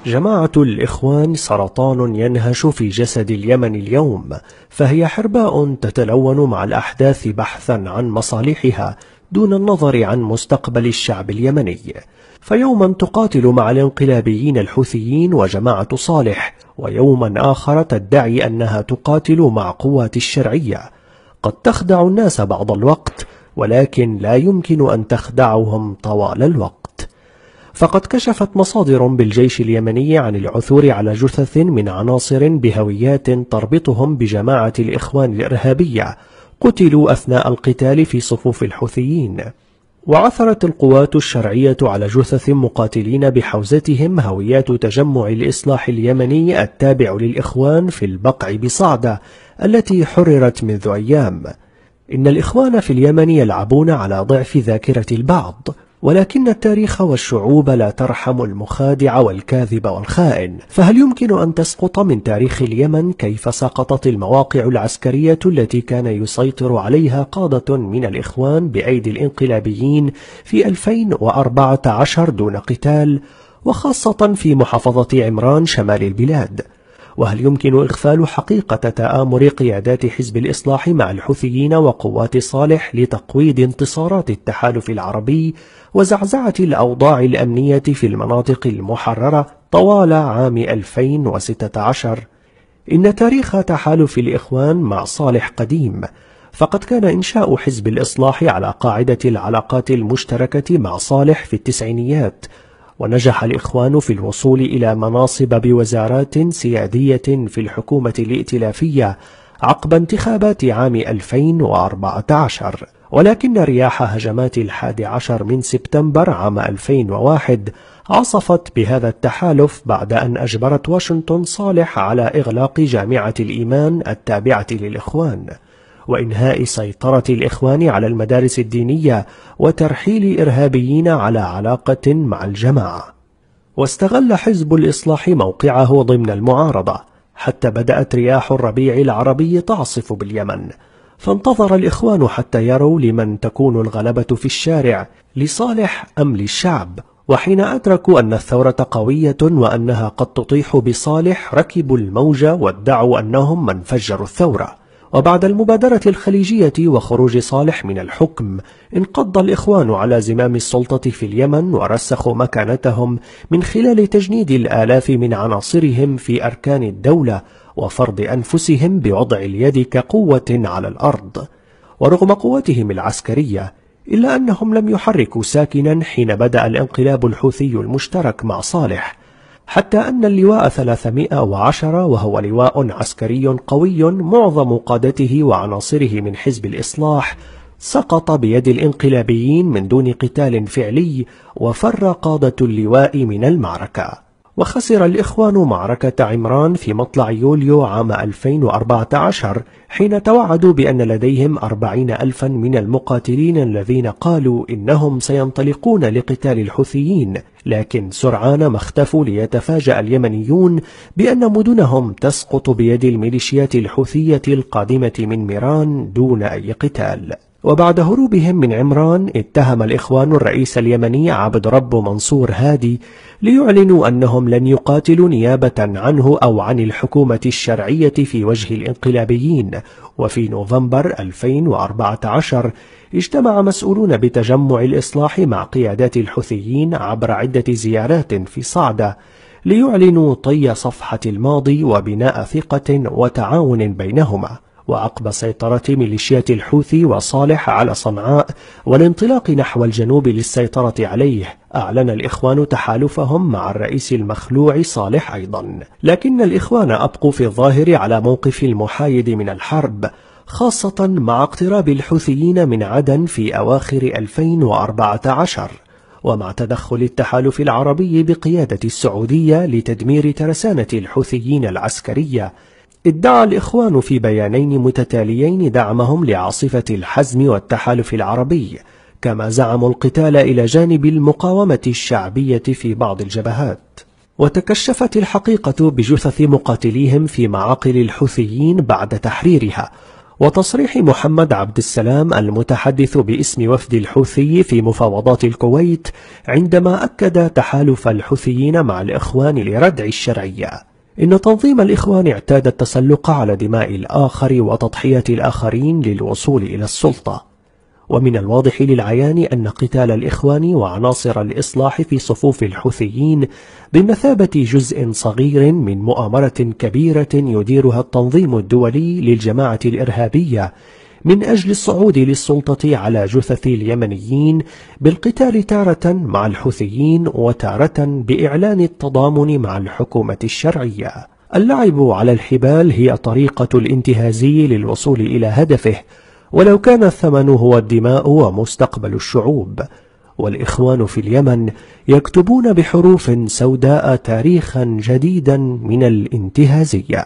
جماعة الإخوان سرطان ينهش في جسد اليمن اليوم، فهي حرباء تتلون مع الأحداث بحثا عن مصالحها دون النظر عن مستقبل الشعب اليمني. فيوما تقاتل مع الانقلابيين الحوثيين وجماعة صالح، ويوما آخر تدعي أنها تقاتل مع قوات الشرعية. قد تخدع الناس بعض الوقت، ولكن لا يمكن أن تخدعهم طوال الوقت. فقد كشفت مصادر بالجيش اليمني عن العثور على جثث من عناصر بهويات تربطهم بجماعة الإخوان الإرهابية قتلوا أثناء القتال في صفوف الحوثيين. وعثرت القوات الشرعية على جثث مقاتلين بحوزتهم هويات تجمع الإصلاح اليمني التابع للإخوان في البقع بصعدة التي حررت منذ أيام. إن الإخوان في اليمن يلعبون على ضعف ذاكرة البعض، ولكن التاريخ والشعوب لا ترحم المخادع والكاذب والخائن. فهل يمكن أن تسقط من تاريخ اليمن كيف سقطت المواقع العسكرية التي كان يسيطر عليها قادة من الإخوان بأيدي الانقلابيين في 2014 دون قتال، وخاصة في محافظة عمران شمال البلاد؟ وهل يمكن إغفال حقيقة تآمر قيادات حزب الإصلاح مع الحوثيين وقوات صالح لتقويض انتصارات التحالف العربي وزعزعة الأوضاع الأمنية في المناطق المحررة طوال عام 2016؟ إن تاريخ تحالف الإخوان مع صالح قديم، فقد كان إنشاء حزب الإصلاح على قاعدة العلاقات المشتركة مع صالح في التسعينيات، ونجح الإخوان في الوصول إلى مناصب بوزارات سيادية في الحكومة الائتلافية عقب انتخابات عام 2014. ولكن رياح هجمات 11 من سبتمبر عام 2001 عصفت بهذا التحالف بعد أن أجبرت واشنطن صالح على إغلاق جامعة الإيمان التابعة للإخوان، وإنهاء سيطرة الإخوان على المدارس الدينية، وترحيل إرهابيين على علاقة مع الجماعة. واستغل حزب الإصلاح موقعه ضمن المعارضة حتى بدأت رياح الربيع العربي تعصف باليمن، فانتظر الإخوان حتى يروا لمن تكون الغلبة في الشارع، لصالح أم للشعب. وحين أدركوا أن الثورة قوية وأنها قد تطيح بصالح ركبوا الموج وادعوا أنهم من فجروا الثورة. وبعد المبادرة الخليجية وخروج صالح من الحكم، انقض الإخوان على زمام السلطة في اليمن ورسخوا مكانتهم من خلال تجنيد الآلاف من عناصرهم في أركان الدولة وفرض أنفسهم بوضع اليد كقوة على الأرض. ورغم قوتهم العسكرية، إلا أنهم لم يحركوا ساكنا حين بدأ الانقلاب الحوثي المشترك مع صالح، حتى أن اللواء 310 وهو لواء عسكري قوي معظم قادته وعناصره من حزب الإصلاح سقط بيد الانقلابيين من دون قتال فعلي، وفر قادة اللواء من المعركة. وخسر الإخوان معركة عمران في مطلع يوليو عام 2014 حين توعدوا بأن لديهم 40,000 من المقاتلين الذين قالوا إنهم سينطلقون لقتال الحوثيين، لكن سرعان ما اختفوا ليتفاجأ اليمنيون بأن مدنهم تسقط بيد الميليشيات الحوثية القادمة من ميران دون أي قتال. وبعد هروبهم من عمران اتهم الإخوان الرئيس اليمني عبد رب منصور هادي ليعلنوا أنهم لن يقاتلوا نيابة عنه أو عن الحكومة الشرعية في وجه الانقلابيين. وفي نوفمبر 2014 اجتمع مسؤولون بتجمع الإصلاح مع قيادات الحوثيين عبر عدة زيارات في صعدة ليعلنوا طي صفحة الماضي وبناء ثقة وتعاون بينهما. وعقب سيطرة ميليشيات الحوثي وصالح على صنعاء والانطلاق نحو الجنوب للسيطرة عليه، أعلن الإخوان تحالفهم مع الرئيس المخلوع صالح أيضا. لكن الإخوان أبقوا في الظاهر على موقف المحايد من الحرب، خاصة مع اقتراب الحوثيين من عدن في أواخر 2014، ومع تدخل التحالف العربي بقيادة السعودية لتدمير ترسانة الحوثيين العسكرية. ادعى الإخوان في بيانين متتاليين دعمهم لعاصفة الحزم والتحالف العربي، كما زعموا القتال إلى جانب المقاومة الشعبية في بعض الجبهات. وتكشفت الحقيقة بجثث مقاتليهم في معاقل الحوثيين بعد تحريرها، وتصريح محمد عبد السلام المتحدث باسم وفد الحوثي في مفاوضات الكويت عندما أكد تحالف الحوثيين مع الإخوان لردع الشرعية. إن تنظيم الإخوان اعتاد التسلق على دماء الآخر وتضحية الآخرين للوصول إلى السلطة، ومن الواضح للعيان أن قتال الإخوان وعناصر الإصلاح في صفوف الحوثيين بمثابة جزء صغير من مؤامرة كبيرة يديرها التنظيم الدولي للجماعة الإرهابية من أجل الصعود للسلطة على جثث اليمنيين بالقتال تارة مع الحوثيين وتارة بإعلان التضامن مع الحكومة الشرعية. اللعب على الحبال هي طريقة الانتهازي للوصول إلى هدفه، ولو كان الثمن هو الدماء ومستقبل الشعوب. والإخوان في اليمن يكتبون بحروف سوداء تاريخا جديدا من الانتهازية.